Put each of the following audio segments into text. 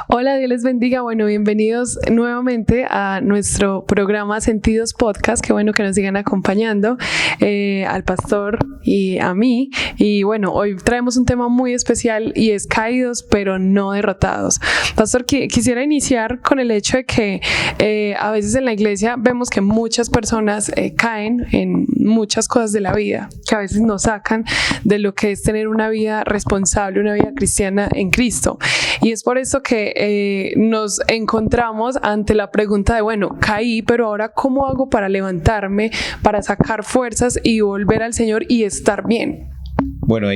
Hola, Dios les bendiga. Bueno, bienvenidos nuevamente a nuestro programa Sentidos Podcast. Qué bueno que nos sigan acompañando, al pastor y a mí. Y bueno, hoy traemos un tema muy especial y es caídos pero no derrotados. Pastor, quisiera iniciar con el hecho de que a veces en la iglesia vemos que muchas personas caen en muchas cosas de la vida, que a veces nos sacan de lo que es tener una vida responsable, una vida cristiana en Cristo. Y es por eso que nos encontramos ante la pregunta de, bueno, caí, pero ahora ¿cómo hago para levantarme, para sacar fuerzas y volver al Señor y estar bien? Bueno,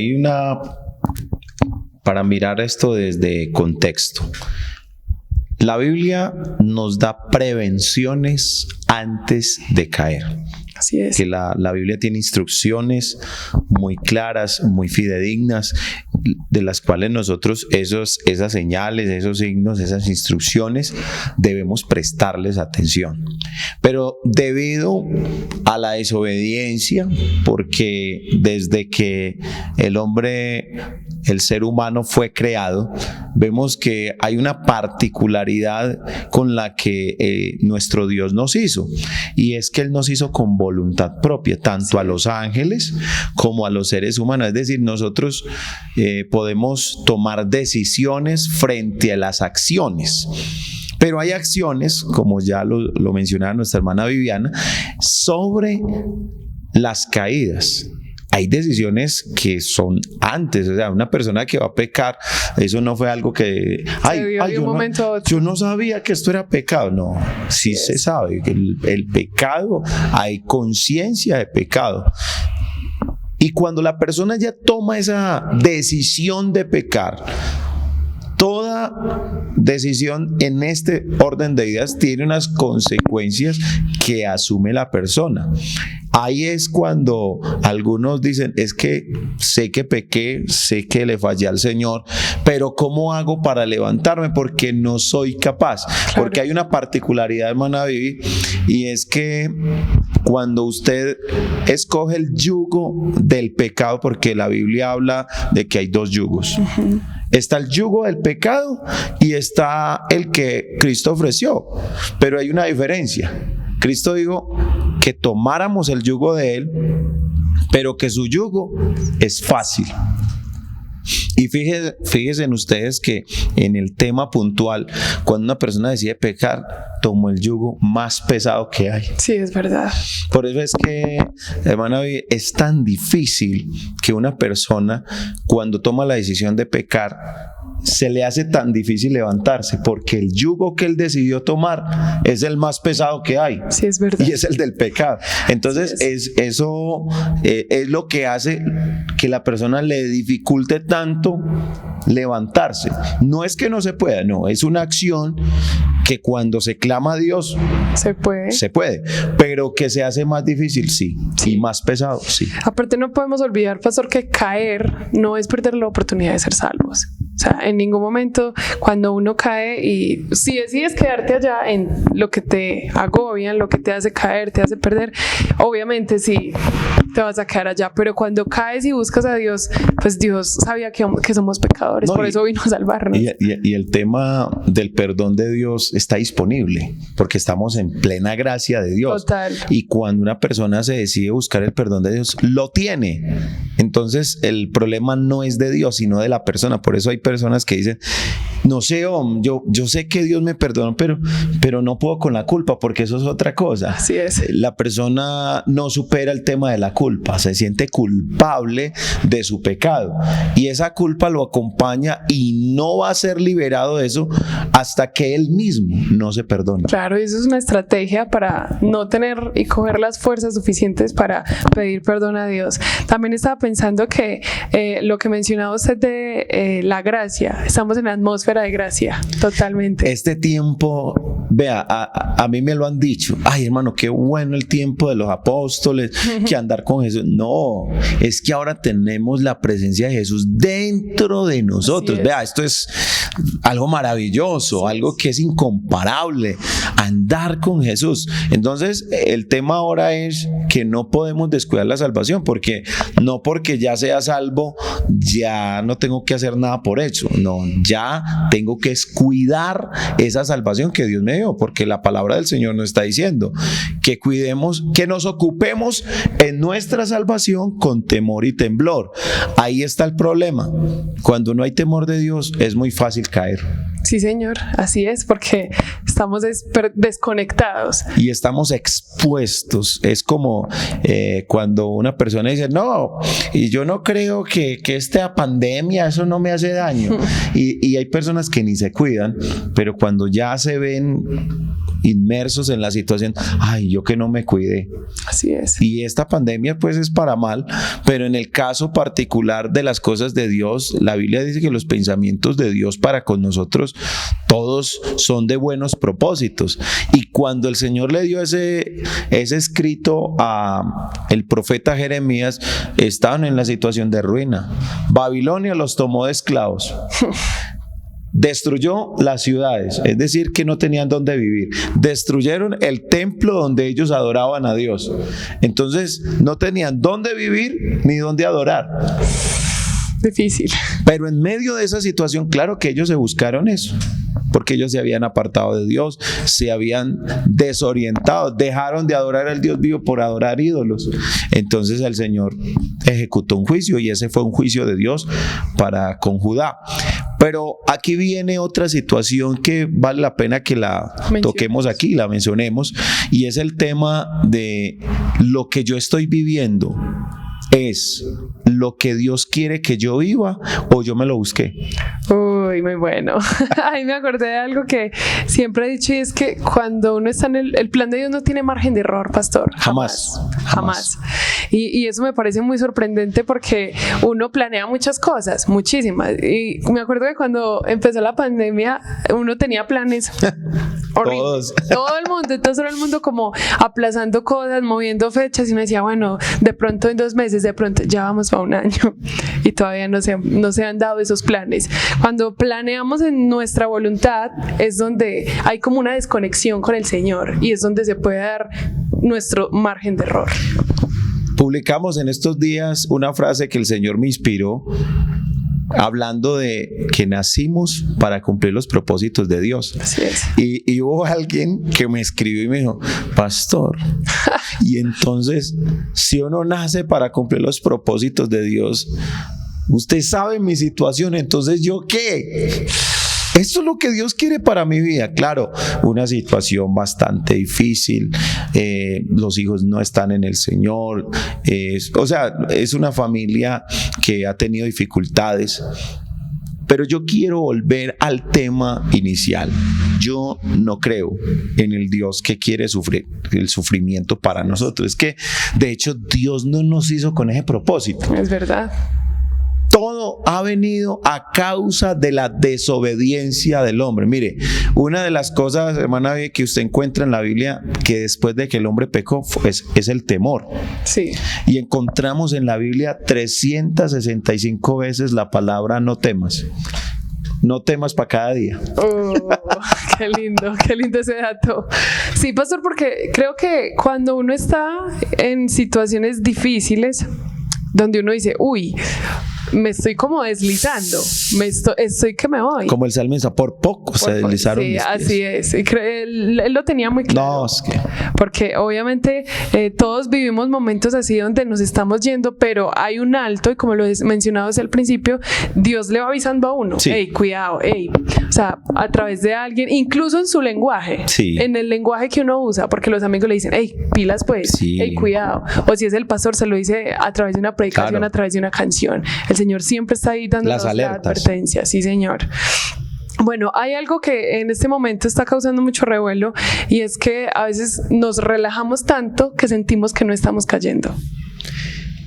para mirar esto desde contexto. La Biblia nos da prevenciones antes de caer. Así es. Que la Biblia tiene instrucciones muy claras, muy fidedignas, de las cuales nosotros esas señales, esos signos, esas instrucciones debemos prestarles atención. Pero debido a la desobediencia, porque desde que el ser humano fue creado, vemos que hay una particularidad con la que nuestro Dios nos hizo, y es que Él nos hizo con voluntad propia, tanto a los ángeles como a los seres humanos. Es decir, nosotros podemos tomar decisiones frente a las acciones. Pero hay acciones, como ya lo mencionaba nuestra hermana Viviana, sobre las caídas. Hay decisiones que son antes, o sea, una persona que va a pecar, eso no fue algo que yo no sabía que esto era pecado. No, sí se sabe que el pecado, hay conciencia de pecado. Y cuando la persona ya toma esa decisión de pecar, toda decisión en este orden de ideas tiene unas consecuencias que asume la persona. Ahí es cuando algunos dicen, es que sé que pequé, sé que le fallé al Señor, pero ¿cómo hago para levantarme? Porque no soy capaz. Claro. Porque hay una particularidad, hermana Vivi, y es que cuando usted escoge el yugo del pecado, porque la Biblia habla de que hay dos yugos. Uh-huh. Está el yugo del pecado y está el que Cristo ofreció, pero hay una diferencia. Cristo dijo que tomáramos el yugo de Él, pero que su yugo es fácil. Y fíjense en ustedes que en el tema puntual, cuando una persona decide pecar, tomó el yugo más pesado que hay. Sí, es verdad. Por eso es que, hermana, es tan difícil que una persona, cuando toma la decisión de pecar, se le hace tan difícil levantarse, porque el yugo que él decidió tomar es el más pesado que hay. Sí, es verdad. Y es el del pecado. Entonces, eso es lo que hace que la persona le dificulte tanto levantarse. No es que no se pueda, no, es una acción que cuando se clama a Dios se puede, pero que se hace más difícil, sí, y más pesado, sí. Aparte, no podemos olvidar, pastor, que caer no es perder la oportunidad de ser salvos. O sea, en ningún momento cuando uno cae, y si decides quedarte allá en lo que te agobia, en lo que te hace caer, te hace perder, obviamente sí te vas a quedar allá, pero cuando caes y buscas a Dios, pues Dios sabía que somos pecadores, por eso vino a salvarnos. Y el tema del perdón de Dios está disponible, porque estamos en plena gracia de Dios. Total. Y cuando una persona se decide buscar el perdón de Dios, lo tiene. Entonces el problema no es de Dios, sino de la persona. Por eso hay personas que dicen, no sé, yo sé que Dios me perdona, pero no puedo con la culpa, porque eso es otra cosa. Así es. La persona no supera el tema de la culpa, se siente culpable de su pecado, y esa culpa lo acompaña y no va a ser liberado de eso hasta que él mismo no se perdone. Claro, y eso es una estrategia para no tener y coger las fuerzas suficientes para pedir perdón a Dios. También estaba pensando que lo que mencionaba usted de la gracia, estamos en la atmósfera de gracia, totalmente. Este tiempo, vea, a mí me lo han dicho, ay hermano, qué bueno el tiempo de los apóstoles, que andar con Jesús. No, es que ahora tenemos la presencia de Jesús dentro de nosotros. Vea, esto es algo maravilloso, algo que es incomparable, andar con Jesús. Entonces, el tema ahora es que no podemos descuidar la salvación, porque no porque ya sea salvo, ya no tengo que hacer nada por eso. No, ya tengo que cuidar esa salvación que Dios me dio, porque la palabra del Señor nos está diciendo que cuidemos, que nos ocupemos en nuestra salvación con temor y temblor. Ahí está el problema. Cuando no hay temor de Dios, es muy fácil caer. Sí, señor, así es, porque estamos desconectados. Y estamos expuestos. Es como cuando una persona dice, no, y yo no creo que esta pandemia, eso no me hace daño. Y hay personas que ni se cuidan, pero cuando ya se ven inmersos en la situación, ay, yo que no me cuidé. Así es. Y esta pandemia pues es para mal, pero en el caso particular de las cosas de Dios, la Biblia dice que los pensamientos de Dios para con nosotros todos son de buenos propósitos. Y cuando el Señor le dio ese escrito a el profeta Jeremías, estaban en la situación de ruina. Babilonia los tomó de esclavos. Destruyó las ciudades, es decir, que no tenían dónde vivir. Destruyeron el templo donde ellos adoraban a Dios. Entonces no tenían dónde vivir ni dónde adorar. Difícil. Pero en medio de esa situación, claro que ellos se buscaron eso, porque ellos se habían apartado de Dios, se habían desorientado, dejaron de adorar al Dios vivo por adorar ídolos. Entonces el Señor ejecutó un juicio, y ese fue un juicio de Dios para con Judá. Pero aquí viene otra situación que vale la pena que la toquemos aquí, la mencionemos, y es el tema de lo que yo estoy viviendo. ¿Es lo que Dios quiere que yo viva o yo me lo busqué? Uy, muy bueno. Ahí me acordé de algo que siempre he dicho, y es que cuando uno está en el plan de Dios no tiene margen de error, pastor. Jamás. Y eso me parece muy sorprendente, porque uno planea muchas cosas, muchísimas. Y me acuerdo que cuando empezó la pandemia, uno tenía planes horribles. Todo el mundo como aplazando cosas, moviendo fechas, y me decía, bueno, de pronto en 2 meses, de pronto ya vamos a 1 año, y todavía no se han dado esos planes. Cuando planeamos en nuestra voluntad es donde hay como una desconexión con el Señor, y es donde se puede dar nuestro margen de error. Publicamos en estos días una frase que el Señor me inspiró, hablando de que nacimos para cumplir los propósitos de Dios. Así es. Y hubo alguien que me escribió y me dijo, pastor, y entonces, si uno nace para cumplir los propósitos de Dios, usted sabe mi situación, entonces ¿yo qué? Esto es lo que Dios quiere para mi vida. Claro, una situación bastante difícil, los hijos no están en el Señor, es una familia que ha tenido dificultades. Pero yo quiero volver al tema inicial. Yo no creo en el Dios que quiere el sufrimiento para nosotros. Es que, de hecho, Dios no nos hizo con ese propósito. Es verdad. Todo ha venido a causa de la desobediencia del hombre. Mire, una de las cosas, hermana, que usted encuentra en la Biblia, que después de que el hombre pecó, es el temor. Sí. Y encontramos en la Biblia 365 veces la palabra no temas. No temas para cada día. Oh, qué lindo ese dato. Sí, pastor, porque creo que cuando uno está en situaciones difíciles, donde uno dice, uy, me estoy como deslizando, estoy que me voy. Como el salmista, por poco se deslizaron. Sí, así es. Y él lo tenía muy claro. No, es que... Porque obviamente todos vivimos momentos así donde nos estamos yendo, pero hay un alto, y como lo he mencionado desde el principio, Dios le va avisando a uno, sí. Hey, cuidado, hey. O sea, a través de alguien, incluso en su lenguaje, sí. En el lenguaje que uno usa, porque los amigos le dicen, hey, pilas pues, sí. Hey, cuidado. O si es el pastor, se lo dice a través de una predicación, claro. A través de una canción. El Señor siempre está ahí dando las advertencias, sí, señor. Bueno, hay algo que en este momento está causando mucho revuelo, y es que a veces nos relajamos tanto que sentimos que no estamos cayendo.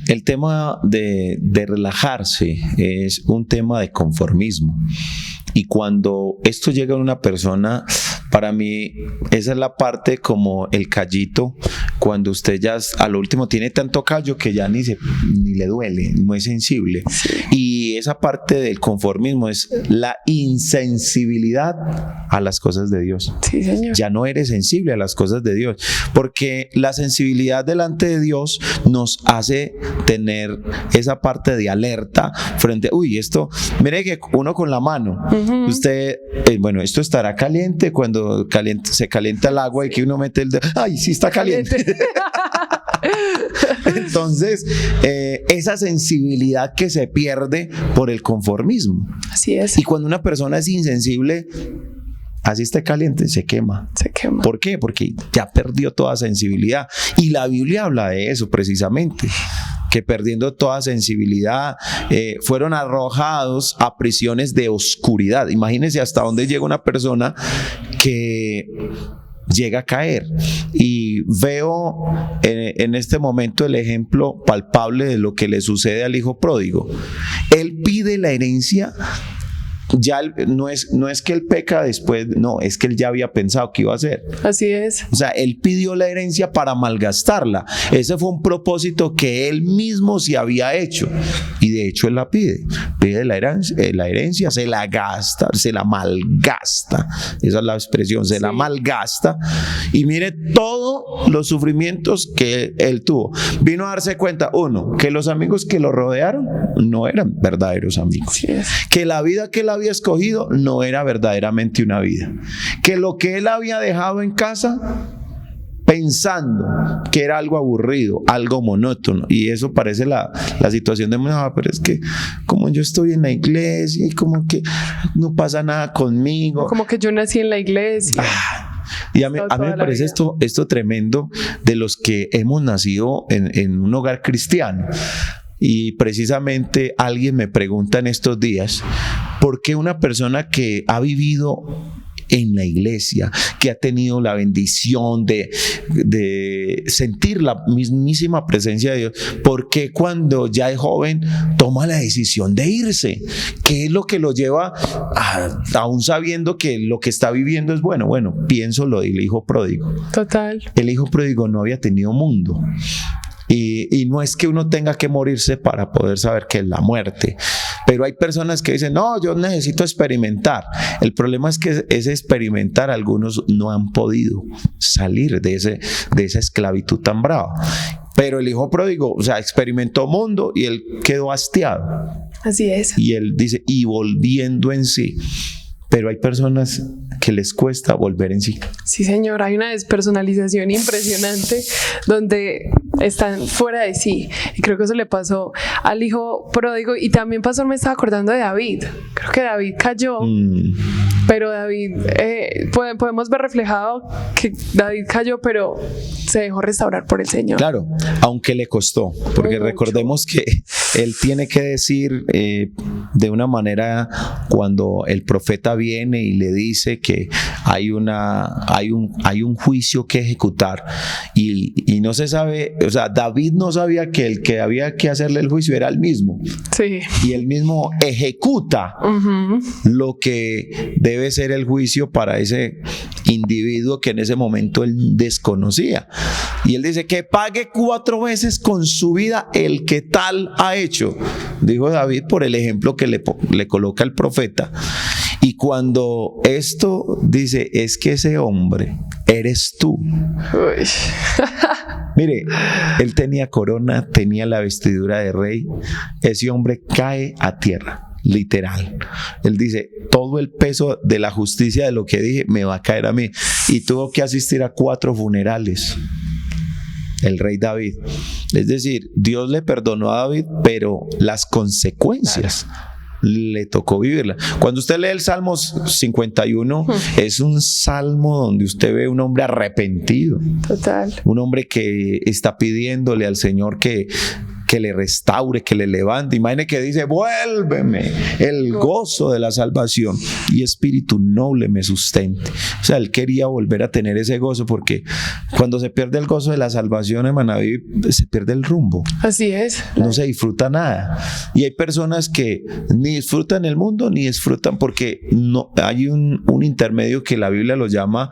El tema de relajarse es un tema de conformismo. Y cuando esto llega a una persona, para mí esa es la parte como el callito, cuando usted ya a lo último tiene tanto callo que ya ni le duele, no es sensible. Sí. Y Y esa parte del conformismo es la insensibilidad a las cosas de Dios. Sí, Señor. Ya no eres sensible a las cosas de Dios, porque la sensibilidad delante de Dios nos hace tener esa parte de alerta frente, esto, mire que uno con la mano, usted, bueno, esto estará caliente cuando se calienta el agua y que uno mete el dedo, ¡ay, sí está caliente! Entonces, esa sensibilidad que se pierde por el conformismo. Así es. Y cuando una persona es insensible, así esté caliente, se quema. Se quema. ¿Por qué? Porque ya perdió toda sensibilidad. Y la Biblia habla de eso precisamente, que perdiendo toda sensibilidad fueron arrojados a prisiones de oscuridad. Imagínense hasta dónde llega una persona que llega a caer. Y veo en este momento el ejemplo palpable de lo que le sucede al hijo pródigo. Él pide la herencia. Ya no es que él peca después, no, es que él ya había pensado que iba a hacer. Así es. O sea, él pidió la herencia para malgastarla. Ese fue un propósito que él mismo se había hecho. Y de hecho él la pide la herencia, se la gasta, se la malgasta. Esa es la expresión, se la malgasta. Y mire todos los sufrimientos que él tuvo. Vino a darse cuenta, uno, que los amigos que lo rodearon no eran verdaderos amigos. Así es. Que la vida que él había escogido no era verdaderamente una vida, que lo que él había dejado en casa pensando que era algo aburrido, algo monótono, y eso parece la situación de pero es que como yo estoy en la iglesia y como que no pasa nada conmigo, como que yo nací en la iglesia. Y a mí me parece esto tremendo de los que hemos nacido en un hogar cristiano. Y precisamente alguien me pregunta en estos días, ¿por qué una persona que ha vivido en la iglesia, que ha tenido la bendición de sentir la mismísima presencia de Dios, por qué cuando ya es joven toma la decisión de irse? ¿Qué es lo que lo lleva aún sabiendo que lo que está viviendo es bueno? Bueno, pienso lo del hijo pródigo. Total. El hijo pródigo no había tenido mundo. Y no es que uno tenga que morirse para poder saber qué es la muerte, pero hay personas que dicen, no, yo necesito experimentar. El problema es que ese experimentar, algunos no han podido salir de esa esclavitud tan brava. Pero el hijo pródigo, o sea, experimentó mundo y él quedó hastiado. Así es. Y él dice, y volviendo en sí. Pero hay personas que les cuesta volver en sí. Sí, Señor, hay una despersonalización impresionante donde están fuera de sí. Y creo que eso le pasó al hijo pródigo. Y también, pastor, me estaba acordando de David. Creo que David cayó, pero David, podemos ver reflejado que David cayó, pero se dejó restaurar por el Señor. Claro, aunque le costó, porque recordemos que él tiene que decir de una manera, cuando el profeta viene y le dice que hay un juicio que ejecutar y no se sabe, o sea, David no sabía que el que había que hacerle el juicio era él mismo. Sí. Y él mismo ejecuta lo que debe ser el juicio para ese individuo que en ese momento él desconocía. Y él dice que pague 4 veces con su vida el que tal ha hecho, dijo David por el ejemplo que le coloca el profeta. Y cuando esto dice, es que ese hombre eres tú. Mire, él tenía corona, tenía la vestidura de rey. Ese hombre cae a tierra, literal. Él dice, todo el peso de la justicia de lo que dije me va a caer a mí. Y tuvo que asistir a 4 funerales. El rey David. Es decir, Dios le perdonó a David, pero las consecuencias le tocó vivirla. Cuando usted lee el Salmo 51, es un salmo donde usted ve un hombre arrepentido. Total. Un hombre que está pidiéndole al Señor que le restaure, que le levante. Imagine que dice, vuélveme el gozo de la salvación y espíritu noble me sustente. O sea, él quería volver a tener ese gozo, porque cuando se pierde el gozo de la salvación, hermana, se pierde el rumbo. Así es. No se disfruta nada. Y hay personas que ni disfrutan el mundo ni disfrutan, porque no hay un intermedio que la Biblia lo llama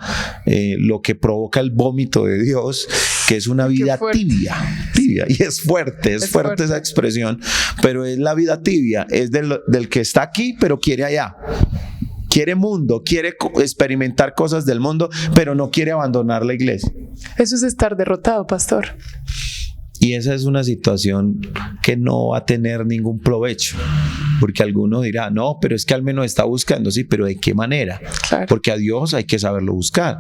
lo que provoca el vómito de Dios, que es una vida tibia, y es fuerte esa expresión, pero es la vida tibia, es del que está aquí pero quiere allá. Quiere mundo, quiere experimentar cosas del mundo, pero no quiere abandonar la iglesia. Eso es estar derrotado, pastor. Y esa es una situación que no va a tener ningún provecho, porque alguno dirá, no, pero es que al menos está buscando, sí, pero ¿de qué manera? Claro. Porque a Dios hay que saberlo buscar.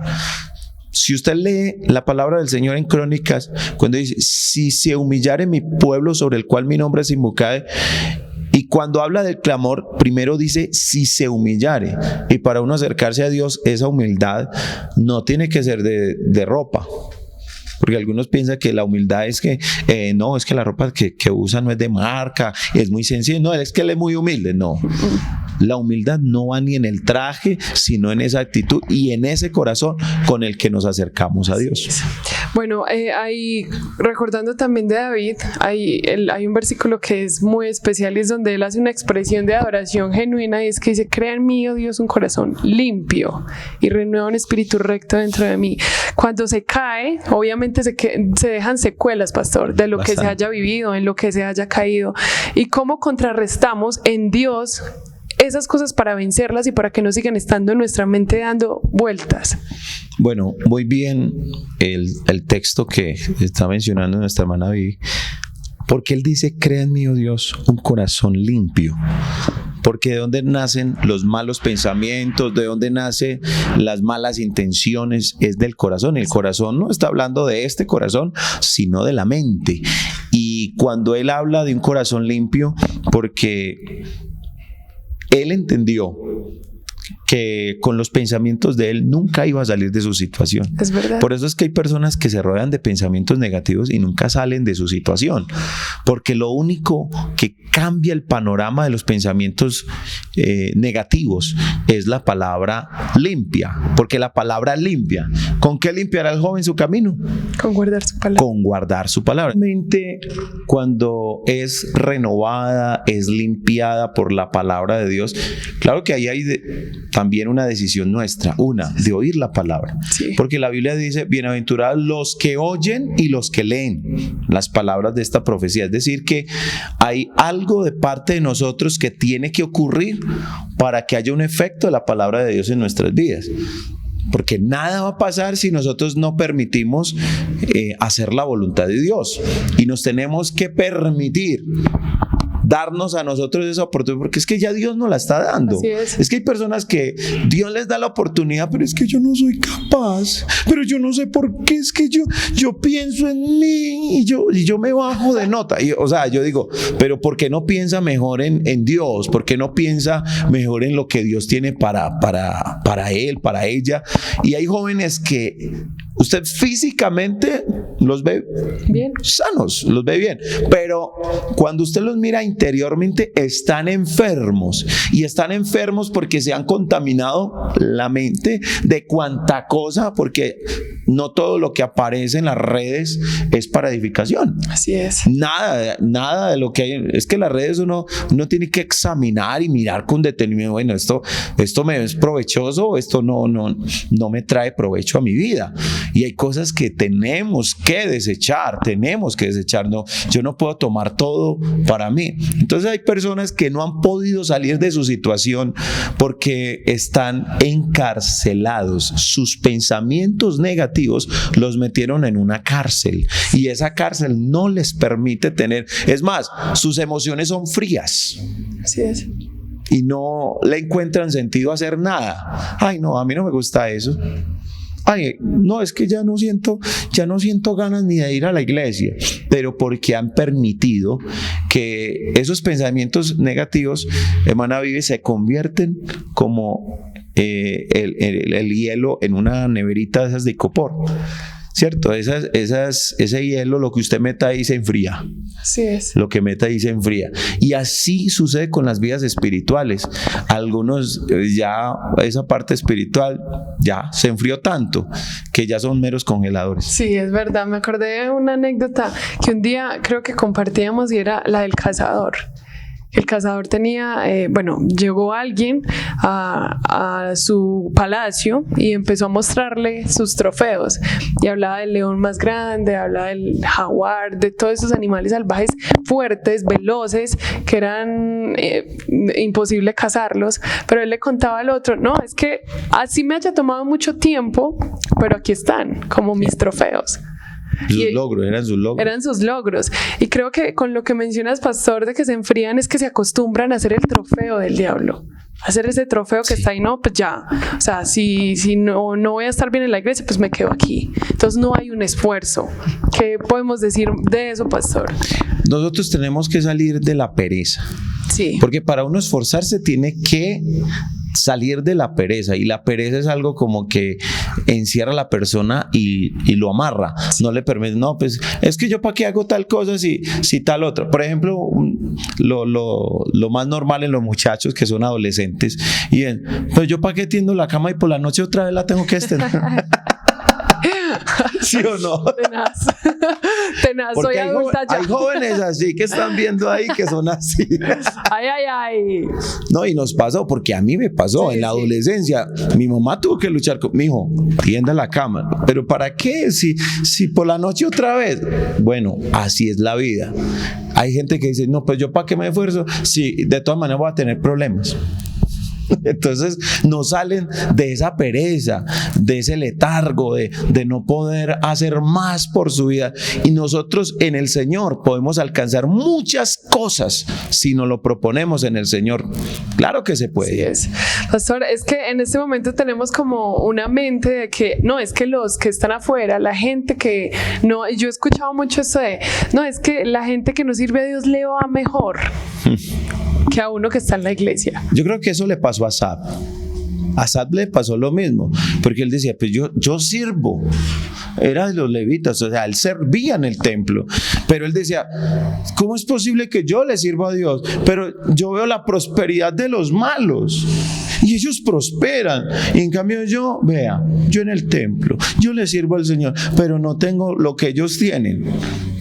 Si usted lee la palabra del Señor en Crónicas, cuando dice, si se humillare mi pueblo sobre el cual mi nombre es invocado, y cuando habla del clamor, primero dice, si se humillare. Y para uno acercarse a Dios, esa humildad no tiene que ser de ropa. Porque algunos piensan que la humildad es que, no, es que la ropa que usa no es de marca, es muy sencilla. No, es que él es muy humilde. No. La humildad no va ni en el traje, sino en esa actitud y en ese corazón con el que nos acercamos a Dios. Bueno, recordando también de David, hay un versículo que es muy especial y es donde él hace una expresión de adoración genuina y es que dice, crea en mí, oh Dios, un corazón limpio y renueva un espíritu recto dentro de mí. Cuando se cae, obviamente se dejan secuelas, pastor, de lo que se haya vivido, en lo que se haya caído, y cómo contrarrestamos en Dios esas cosas para vencerlas y para que no sigan estando en nuestra mente dando vueltas. Bueno, muy bien el texto que está mencionando nuestra hermana Vivi, porque él dice, crea en mí, oh Dios, un corazón limpio. Porque de dónde nacen los malos pensamientos, de dónde nacen las malas intenciones, es del corazón. El corazón no está hablando de este corazón, sino de la mente. Y cuando él habla de un corazón limpio, porque él entendió que con los pensamientos de él nunca iba a salir de su situación. Es verdad. Por eso es que hay personas que se rodean de pensamientos negativos y nunca salen de su situación, porque lo único que cambia el panorama de los pensamientos negativos es la palabra limpia, porque la palabra limpia, ¿con qué limpiará el joven su camino? Con guardar su palabra. Con guardar su palabra. Mente, cuando es renovada, es limpiada por la palabra de Dios, claro que ahí hay también una decisión nuestra, de oír la palabra. Sí. Porque la Biblia dice, bienaventurados los que oyen y los que leen las palabras de esta profecía. Es decir, que hay algo de parte de nosotros que tiene que ocurrir para que haya un efecto de la palabra de Dios en nuestras vidas. Porque nada va a pasar si nosotros no permitimos hacer la voluntad de Dios. Y nos tenemos que permitir darnos a nosotros esa oportunidad, porque es que ya Dios nos la está dando. Así es. Es que hay personas que Dios les da la oportunidad, pero es que yo no soy capaz, pero yo no sé por qué, es que yo pienso en mí y yo me bajo de nota. O sea, yo digo, pero ¿por qué no piensa mejor en Dios? ¿Por qué no piensa mejor en lo que Dios tiene para él, para ella? Y hay jóvenes que usted físicamente los ve bien, sanos, los ve bien, pero cuando usted los mira interiormente están enfermos, y están enfermos porque se han contaminado la mente de cuanta cosa, porque no todo lo que aparece en las redes es para edificación. Así es. Nada de lo que hay, es que las redes uno tiene que examinar y mirar con detenimiento, bueno, esto me es provechoso, esto no me trae provecho a mi vida. Y hay cosas que tenemos que desechar, no, yo no puedo tomar todo para mí. Entonces hay personas que no han podido salir de su situación porque están encarcelados. Sus pensamientos negativos los metieron en una cárcel, y esa cárcel no les permite tener, es más, sus emociones son frías. Así es. Y no le encuentran sentido a hacer nada. Ay, no, a mí no me gusta eso. Ay, no, es que ya no siento ganas ni de ir a la iglesia, pero porque han permitido que esos pensamientos negativos, hermana Vivi, se convierten como el hielo en una neverita de esas de icopor. ¿Cierto? Ese hielo, lo que usted meta ahí se enfría. Así es. Lo que meta ahí se enfría. Y así sucede con las vidas espirituales. Algunos ya esa parte espiritual ya se enfrió tanto que ya son meros congeladores. Sí, es verdad. Me acordé de una anécdota que un día creo que compartíamos y era la del cazador. El cazador tenía, llegó alguien a su palacio y empezó a mostrarle sus trofeos y hablaba del león más grande, hablaba del jaguar, de todos esos animales salvajes fuertes, veloces, que eran imposible cazarlos, pero él le contaba al otro, no, es que así me haya tomado mucho tiempo, pero aquí están, como mis trofeos. Eran sus logros. Y creo que con lo que mencionas, pastor, de que se enfrían, es que se acostumbran a hacer el trofeo del diablo. Hacer ese trofeo que está ahí, no, pues ya. O sea, si no voy a estar bien en la iglesia, pues me quedo aquí. Entonces no hay un esfuerzo. ¿Qué podemos decir de eso, pastor? Nosotros tenemos que salir de la pereza. Sí. Porque para uno esforzarse tiene que salir de la pereza, y la pereza es algo como que encierra a la persona y lo amarra, no le permite, no, pues es que yo para qué hago tal cosa si tal otra. Por ejemplo, lo más normal en los muchachos que son adolescentes, y ven, pues yo para qué tiendo la cama y por la noche otra vez la tengo que extender. ¿Sí o no? Tenaz, soy adulta ya. Hay jóvenes así que están viendo ahí que son así. Ay. No, y nos pasó, porque a mí me pasó en la adolescencia. Mi mamá tuvo que luchar con mi hijo, tienda la cama. ¿Pero para qué? Si por la noche otra vez. Bueno, así es la vida. Hay gente que dice, no, pues yo para qué me esfuerzo si de todas maneras voy a tener problemas. Entonces no salen de esa pereza, de ese letargo, de no poder hacer más por su vida. Y nosotros en el Señor podemos alcanzar muchas cosas si nos lo proponemos en el Señor. Claro que se puede. Así es. Pastor, es que en este momento tenemos como una mente de que no, es que los que están afuera, la gente que no, yo he escuchado mucho eso de, no, es que la gente que no sirve a Dios le va mejor que a uno que está en la iglesia. Yo creo que eso le pasó a Asaf. A Asaf le pasó lo mismo, porque él decía, pues yo sirvo, era de los levitas, o sea, él servía en el templo, pero él decía, ¿cómo es posible que yo le sirva a Dios? Pero yo veo la prosperidad de los malos y ellos prosperan, y en cambio yo en el templo, yo le sirvo al Señor, pero no tengo lo que ellos tienen.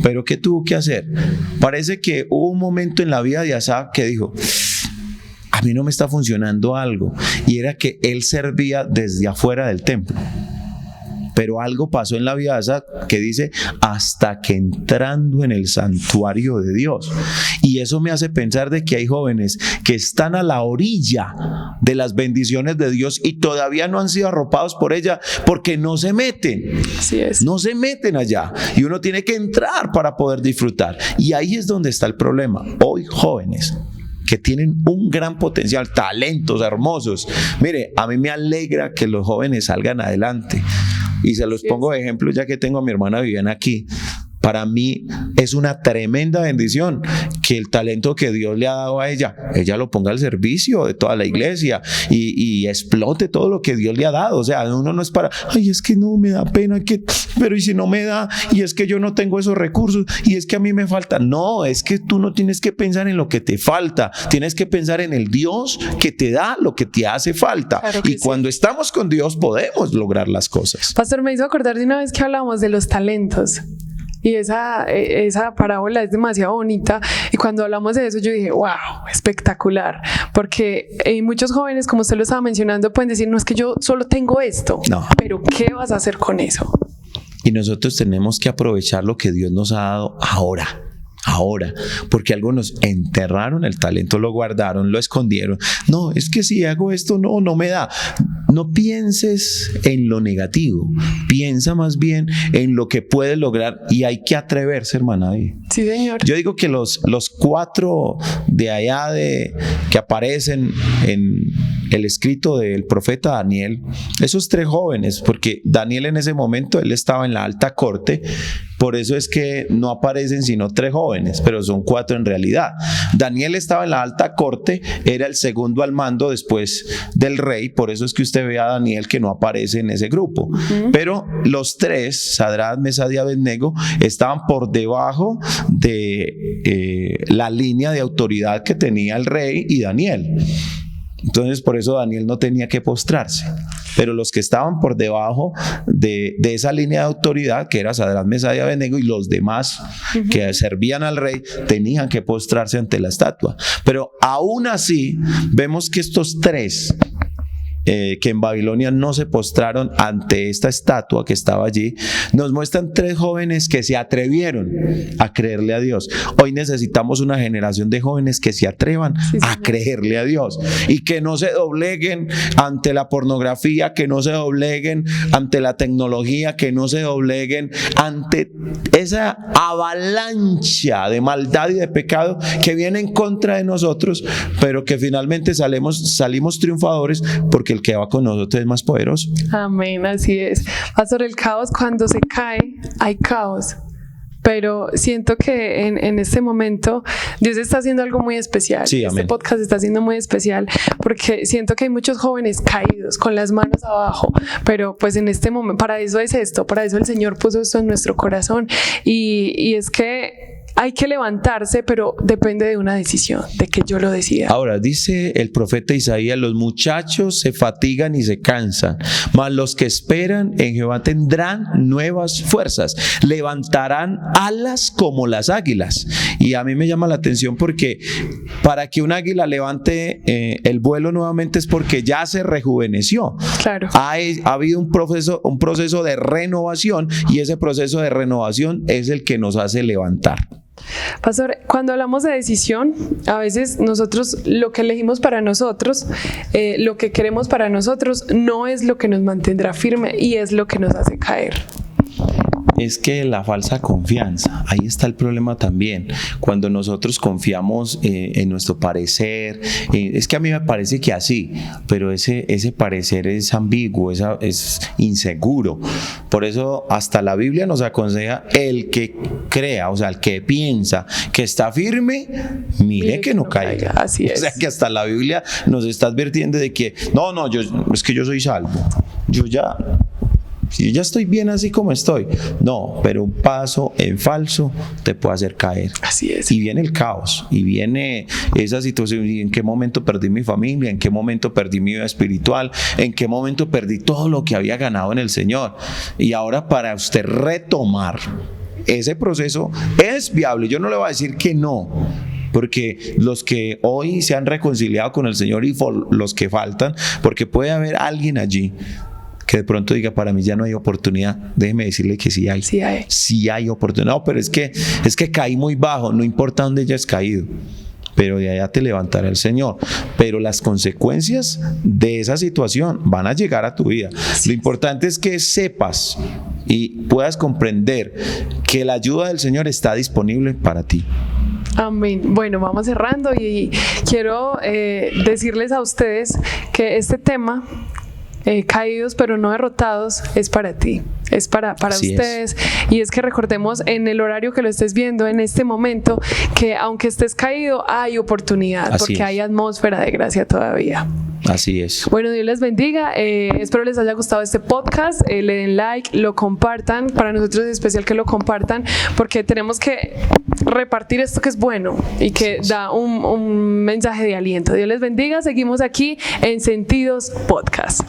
¿Pero qué tuvo que hacer? Parece que hubo un momento en la vida de Asaf que dijo, a mí no me está funcionando algo, y era que él servía desde afuera del templo. Pero algo pasó en la vida de Asaf que dice, hasta que entrando en el santuario de Dios. Y eso me hace pensar de que hay jóvenes que están a la orilla de las bendiciones de Dios y todavía no han sido arropados por ella, porque no se meten. Así es. No se meten allá, y uno tiene que entrar para poder disfrutar. Y ahí es donde está el problema. Hoy jóvenes que tienen un gran potencial, talentos hermosos. Mire, a mí me alegra que los jóvenes salgan adelante. Y se los pongo de ejemplo, ya que tengo a mi hermana Viviana aquí. Para mí es una tremenda bendición que el talento que Dios le ha dado a ella lo ponga al servicio de toda la iglesia y explote todo lo que Dios le ha dado. O sea, uno no es para, ay, es que no me da pena, pero y si no me da, y es que yo no tengo esos recursos, y es que a mí me falta. No, es que tú no tienes que pensar en lo que te falta, tienes que pensar en el Dios que te da lo que te hace falta. Claro y cuando estamos con Dios podemos lograr las cosas. Pastor, me hizo acordar de una vez que hablamos de los talentos. Y esa parábola es demasiado bonita, y cuando hablamos de eso yo dije, wow, espectacular, porque muchos jóvenes, como usted lo estaba mencionando, pueden decir, no, es que yo solo tengo esto, no. Pero ¿qué vas a hacer con eso? Y nosotros tenemos que aprovechar lo que Dios nos ha dado ahora, porque algunos enterraron el talento, lo guardaron, lo escondieron. No, es que si hago esto no me da. No pienses en lo negativo, piensa más bien en lo que puedes lograr, y hay que atreverse, hermana. Sí, señor. Yo digo que los 4 de allá que aparecen en el escrito del profeta Daniel, esos 3 jóvenes, porque Daniel en ese momento él estaba en la alta corte, por eso es que no aparecen sino 3 jóvenes, pero son 4 en realidad. Daniel estaba en la alta corte, era el segundo al mando después del rey, por eso es que usted ve a Daniel que no aparece en ese grupo. Pero los 3, Sadrach, Mesach y Abednego, estaban por debajo de la línea de autoridad que tenía el rey y Daniel. Entonces por eso Daniel no tenía que postrarse. pero los que estaban por debajo de esa línea de autoridad, que era Sadrach, Mesach y Abednego, y los demás que servían al rey, tenían que postrarse ante la estatua. Pero aún así, vemos que estos tres que en Babilonia no se postraron ante esta estatua que estaba allí, nos muestran tres jóvenes que se atrevieron a creerle a Dios. Hoy necesitamos una generación de jóvenes que se atrevan a creerle a Dios y que no se dobleguen ante la pornografía, que no se dobleguen ante la tecnología, que no se dobleguen ante esa avalancha de maldad y de pecado que viene en contra de nosotros, pero que finalmente salimos triunfadores, porque el que va con nosotros es más poderoso. Amén, así es. Pastor, el caos, cuando se cae, hay caos. Pero siento que en este momento Dios está haciendo algo muy especial. Sí, este podcast está siendo muy especial porque siento que hay muchos jóvenes caídos con las manos abajo, pero pues en este momento, para eso es esto, para eso el Señor puso esto en nuestro corazón y es que hay que levantarse, pero depende de una decisión, de que yo lo decida. Ahora, dice el profeta Isaías: los muchachos se fatigan y se cansan, mas los que esperan en Jehová tendrán nuevas fuerzas, levantarán alas como las águias. Y a mí me llama la atención porque para que un águila levante el vuelo nuevamente es porque ya se rejuveneció. Claro. Ha habido un proceso de renovación, y ese proceso de renovación es el que nos hace levantar. Pastor, cuando hablamos de decisión, a veces nosotros lo que elegimos para nosotros, lo que queremos para nosotros, no es lo que nos mantendrá firme y es lo que nos hace caer. Es que la falsa confianza, ahí está el problema también. Cuando nosotros confiamos en nuestro parecer, es que a mí me parece que así, pero ese parecer es ambiguo, es inseguro. Por eso hasta la Biblia nos aconseja: el que crea, o sea, el que piensa que está firme, mire que no caiga. Así es. O sea, que hasta la Biblia nos está advirtiendo de que es que yo soy salvo, yo ya estoy bien así como estoy. No, pero un paso en falso te puede hacer caer. Así es. Y viene el caos, y viene esa situación: ¿y en qué momento perdí mi familia? ¿En qué momento perdí mi vida espiritual? ¿En qué momento perdí todo lo que había ganado en el Señor? Y ahora, para usted retomar ese proceso, es viable. Yo no le voy a decir que no, porque los que hoy se han reconciliado con el Señor y los que faltan, porque puede haber alguien allí que de pronto diga: para mí ya no hay oportunidad. Déjeme decirle que sí hay. Sí hay oportunidad. No, pero es que caí muy bajo. No importa dónde hayas caído, pero de allá te levantará el Señor. Pero las consecuencias de esa situación van a llegar a tu vida. Lo importante es que sepas y puedas comprender que la ayuda del Señor está disponible para ti. Amén. Bueno, vamos cerrando y quiero decirles a ustedes que este tema, caídos pero no derrotados, es para ti, es para ustedes. Y es que recordemos, en el horario que lo estés viendo en este momento, que aunque estés caído, hay oportunidad, porque hay atmósfera de gracia todavía. Así es. Bueno, Dios les bendiga. Espero les haya gustado este podcast. Le den like, lo compartan. Para nosotros es especial que lo compartan, porque tenemos que repartir esto que es bueno y que da un mensaje de aliento. Dios les bendiga. Seguimos aquí en Sentidos Podcast.